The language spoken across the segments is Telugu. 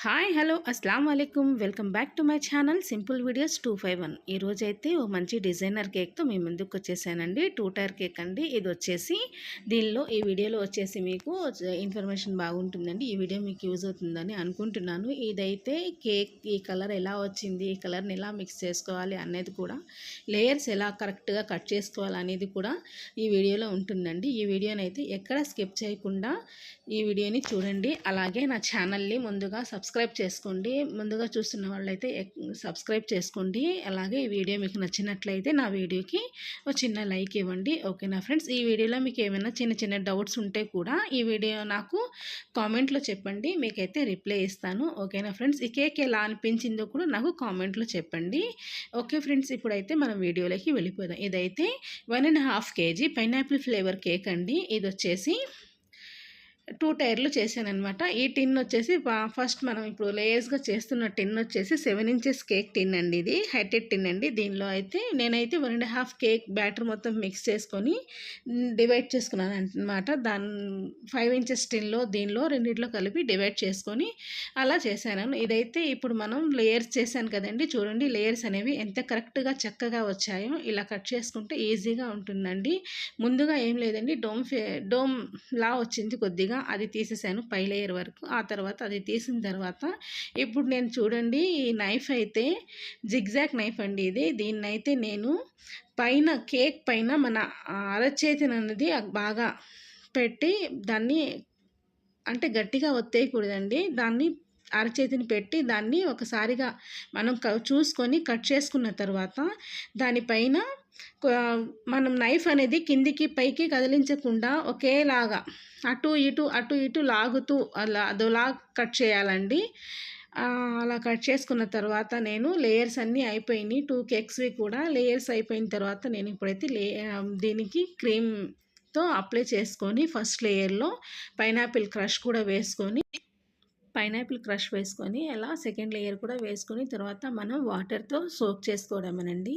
హాయ్ హలో అస్సలం వాలేకుమ్ welcome back to my channel simple videos 251. ఈరోజు అయితే ఓ మంచి డిజైనర్ కేక్తో మీ ముందుకు వచ్చేసానండి. 2 టైర్ కేక్ అండి. ఇది వచ్చేసి దీనిలో ఈ వీడియోలో వచ్చేసి మీకు ఇన్ఫర్మేషన్ బాగుంటుందండి. ఈ వీడియో మీకు యూజ్ అవుతుందని అనుకుంటున్నాను. ఇదైతే కేక్ ఈ కలర్ ఎలా వచ్చింది, ఈ కలర్ని ఎలా మిక్స్ చేసుకోవాలి అనేది కూడా, లేయర్స్ ఎలా కరెక్ట్గా కట్ చేసుకోవాలి అనేది కూడా ఈ వీడియోలో ఉంటుందండి. ఈ వీడియోని అయితే ఎక్కడ స్కిప్ చేయకుండా ఈ వీడియోని చూడండి. అలాగే నా ఛానల్ని ముందుగా సబ్స్క్రైబ్ చేసుకోండి. ముందుగా చూస్తున్న వాళ్ళైతే సబ్స్క్రైబ్ చేసుకోండి. అలాగే ఈ వీడియో మీకు నచ్చినట్లయితే నా వీడియోకి ఒక చిన్న లైక్ ఇవ్వండి. ఓకేనా ఫ్రెండ్స్, ఈ వీడియోలో మీకు ఏమైనా చిన్న చిన్న డౌట్స్ ఉంటే కూడా ఈ వీడియో నాకు కామెంట్లో చెప్పండి, మీకైతే రిప్లై ఇస్తాను. ఓకేనా ఫ్రెండ్స్, ఈ కేక్ ఎలా అనిపించిందో కూడా నాకు కామెంట్లో చెప్పండి. ఓకే ఫ్రెండ్స్, ఇప్పుడైతే మనం వీడియోలోకి వెళ్ళిపోదాం. ఇదైతే 1.5 kg పైనాపిల్ ఫ్లేవర్ కేక్ అండి. ఇది వచ్చేసి 2 టైర్లు చేశానమాట. ఈ టిన్ వచ్చేసి ఫస్ట్ మనం ఇప్పుడు లేయర్స్గా చేస్తున్న టిన్ వచ్చేసి 7 inches కేక్ టిన్ అండి. ఇది హైటెడ్ టిన్ అండి. దీనిలో అయితే నేనైతే 1.5 కేక్ బ్యాటర్ మొత్తం మిక్స్ చేసుకొని డివైడ్ చేసుకున్నాను అనమాట. 5 inches టిన్లో దీనిలో రెండిట్లో కలిపి డివైడ్ చేసుకొని అలా చేశాను. ఇదైతే ఇప్పుడు మనం లేయర్స్ చేశాను కదండి, చూడండి లేయర్స్ అనేవి ఎంత కరెక్ట్గా చక్కగా వచ్చాయో. ఇలా కట్ చేసుకుంటే ఈజీగా ఉంటుందండి. ముందుగా ఏం లేదండి, డోమ్ లా వచ్చింది కొద్దిగా, అది తీసేసాను పై లేయర్ వరకు. ఆ తర్వాత అది తీసిన తర్వాత ఇప్పుడు నేను చూడండి, ఈ నైఫ్ అయితే జిగ్జాగ్ నైఫ్ అండి. దీన్నైతే నేను పైన కేక్ పైన మన అరచేతిని అనేది బాగా పెట్టి దాన్ని అంటే గట్టిగా ఒత్తేయకూడదండి, దాన్ని అరచేతిని పెట్టి దాన్ని ఒకసారిగా మనం చూసుకొని కట్ చేసుకున్న తర్వాత దానిపైన మనం నైఫ్ అనేది కిందికి పైకి కదిలించకుండా ఒకేలాగా అటు ఇటు లాగుతూ అదోలా కట్ చేయాలండి. అలా కట్ చేసుకున్న తర్వాత నేను లేయర్స్ అన్నీ అయిపోయినాయి. 2 కేక్స్వి కూడా లేయర్స్ అయిపోయిన తర్వాత నేను ఇప్పుడైతే దీనికి క్రీమ్తో అప్లై చేసుకొని ఫస్ట్ లేయర్లో పైనాపిల్ క్రష్ కూడా వేసుకొని అలా సెకండ్ లేయర్ కూడా వేసుకొని తర్వాత మనం వాటర్తో సోక్ చేసుకోవడమేనండి.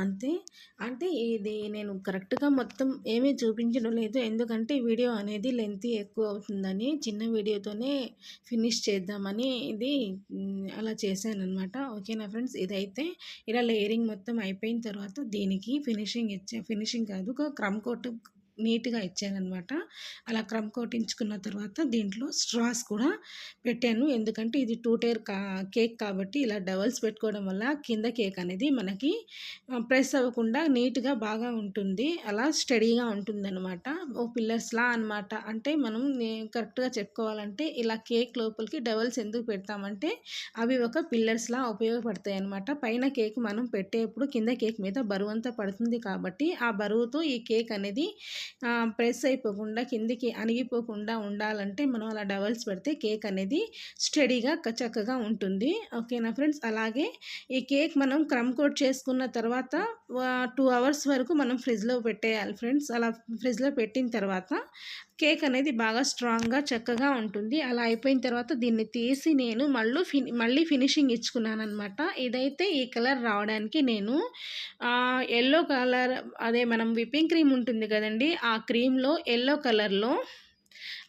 అంతే. అంటే ఇది నేను కరెక్ట్గా మొత్తం ఏమీ చూపించడం లేదు, ఎందుకంటే వీడియో అనేది లెంతీ ఎక్కువ అవుతుందని చిన్న వీడియోతోనే ఫినిష్ చేద్దామని ఇది అలా చేశాను అనమాట. ఓకేనా ఫ్రెండ్స్, ఇదైతే ఇలా లేయరింగ్ మొత్తం అయిపోయిన తర్వాత దీనికి ఫినిషింగ్ కాదు, క్రమ్ కోట్ నీట్గా ఇచ్చానమాట. అలా క్రమ్ కోటించుకున్న తర్వాత దీంట్లో స్ట్రాస్ కూడా పెట్టాను, ఎందుకంటే ఇది 2 టైర్ కేక్ కాబట్టి ఇలా డబల్స్ పెట్టుకోవడం వల్ల కింద కేక్ అనేది మనకి ప్రెస్ అవ్వకుండా నీట్గా బాగా ఉంటుంది, అలా స్టడీగా ఉంటుందన్నమాట. ఓ పిల్లర్స్లా అనమాట. అంటే మనం కరెక్ట్గా చెప్పుకోవాలంటే ఇలా కేక్ లోపలికి డబల్స్ ఎందుకు పెడతామంటే అవి ఒక పిల్లర్స్లా ఉపయోగపడతాయి అన్నమాట. పైన కేక్ మనం పెట్టేప్పుడు కింద కేక్ మీద బరువు అంతా పడుతుంది కాబట్టి ఆ బరువుతో ఈ కేక్ అనేది ప్రెస్ అయిపోకుండా కిందికి అణిగిపోకుండా ఉండాలంటే మనం అలా డబల్స్ పెడితే కేక్ అనేది స్టడీగా చక్కగా ఉంటుంది. ఓకేనా ఫ్రెండ్స్, అలాగే ఈ కేక్ మనం క్రమ్ కోట్ చేసుకున్న తర్వాత 2 hours వరకు మనం ఫ్రిడ్జ్లో పెట్టేయాలి ఫ్రెండ్స్. అలా ఫ్రిడ్జ్లో పెట్టిన తర్వాత కేక్ అనేది బాగా స్ట్రాంగ్గా చక్కగా ఉంటుంది. అలా అయిపోయిన తర్వాత దీన్ని తీసి నేను మళ్ళీ ఫినిషింగ్ ఇచ్చుకున్నాను అనమాట. ఇదైతే ఈ కలర్ రావడానికి నేను ఎల్లో కలర్, అదే మనం విప్పింగ్ క్రీమ్ ఉంటుంది కదండి, ఆ క్రీమ్లో ఎల్లో కలర్లో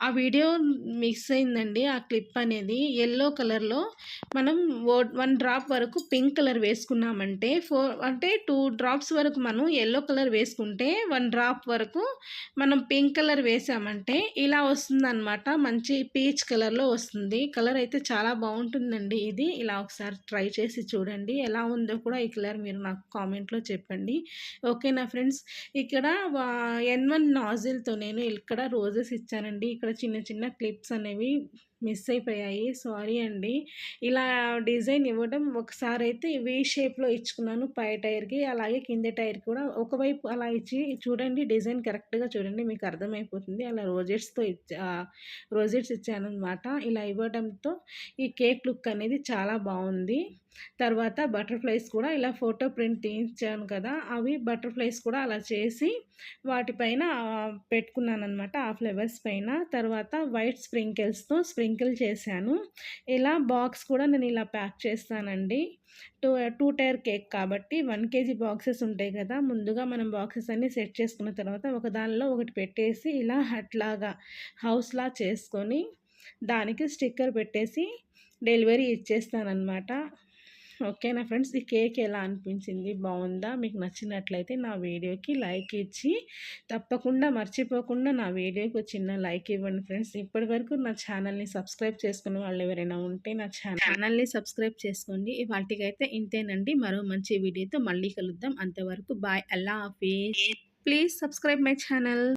ఆ వీడియో మిక్స్ అయిందండి. ఆ క్లిప్ అనేది ఎల్లో కలర్లో మనం 1 డ్రాప్ వరకు పింక్ కలర్ వేసుకున్నామంటే 2 డ్రాప్స్ వరకు మనం ఎల్లో కలర్ వేసుకుంటే 1 డ్రాప్ వరకు మనం పింక్ కలర్ వేసామంటే ఇలా వస్తుందన్నమాట. మంచి పీచ్ కలర్లో వస్తుంది. కలర్ అయితే చాలా బాగుంటుందండి. ఇది ఇలా ఒకసారి ట్రై చేసి చూడండి, ఎలా ఉందో కూడా ఈ కలర్ మీరు నాకు కామెంట్లో చెప్పండి. ఓకేనా ఫ్రెండ్స్, ఇక్కడ N1 నాజిల్తో నేను ఇక్కడ రోజెస్ ఇచ్చానండి. ఇక్కడ చిన్న చిన్న క్లిప్స్ అనేవి మిస్ అయిపోయాయి, సారీ అండి. ఇలా డిజైన్ ఇవ్వడం ఒకసారి అయితే వీ షేప్లో ఇచ్చుకున్నాను పై టైర్కి, అలాగే కింద టైర్ కూడా ఒకవైపు అలా ఇచ్చి చూడండి, డిజైన్ కరెక్ట్గా చూడండి, మీకు అర్థమైపోతుంది. అలా రోజెట్స్ ఇచ్చాను అనమాట. ఇలా ఇవ్వడంతో ఈ కేక్ లుక్ అనేది చాలా బాగుంది. తర్వాత బటర్ఫ్లైస్ కూడా ఇలా ఫోటో ప్రింట్ తీయించాను కదా, అవి బటర్ఫ్లైస్ కూడా అలా చేసి వాటిపైన పెట్టుకున్నాను అనమాట, ఆ ఫ్లవర్స్ పైన. తర్వాత వైట్ స్ప్రింకిల్స్తో స్ప్రింకిల్ చేశాను. ఇలా బాక్స్ కూడా నేను ఇలా ప్యాక్ చేస్తానండి. 2 టైర్ కేక్ కాబట్టి 1 kg బాక్సెస్ ఉంటాయి కదా, ముందుగా మనం బాక్సెస్ అన్నీ సెట్ చేసుకున్న తర్వాత ఒక దానిలో ఒకటి పెట్టేసి ఇలా హట్లాగా హౌస్లా చేసుకొని దానికి స్టిక్కర్ పెట్టేసి డెలివరీ ఇచ్చేస్తానన్నమాట. ఓకేనా ఫ్రెండ్స్, ఈ కేక్ ఎలా అనిపించింది, బాగుందా? మీకు నచ్చినట్లయితే నా వీడియోకి లైక్ ఇచ్చి తప్పకుండా మర్చిపోకుండా నా వీడియోకి ఒక చిన్న లైక్ ఇవ్వండి ఫ్రెండ్స్. ఇప్పటి వరకు నా ఛానల్ని సబ్స్క్రైబ్ చేసుకునే వాళ్ళు ఎవరైనా ఉంటే నా ఛానల్ని సబ్స్క్రైబ్ చేసుకోండి. వాటికైతే ఇంతేనండి. మరో మంచి వీడియోతో మళ్ళీ కలుద్దాం. అంతవరకు బాయ్, అల్లా హాఫీజ్. Please subscribe my channel.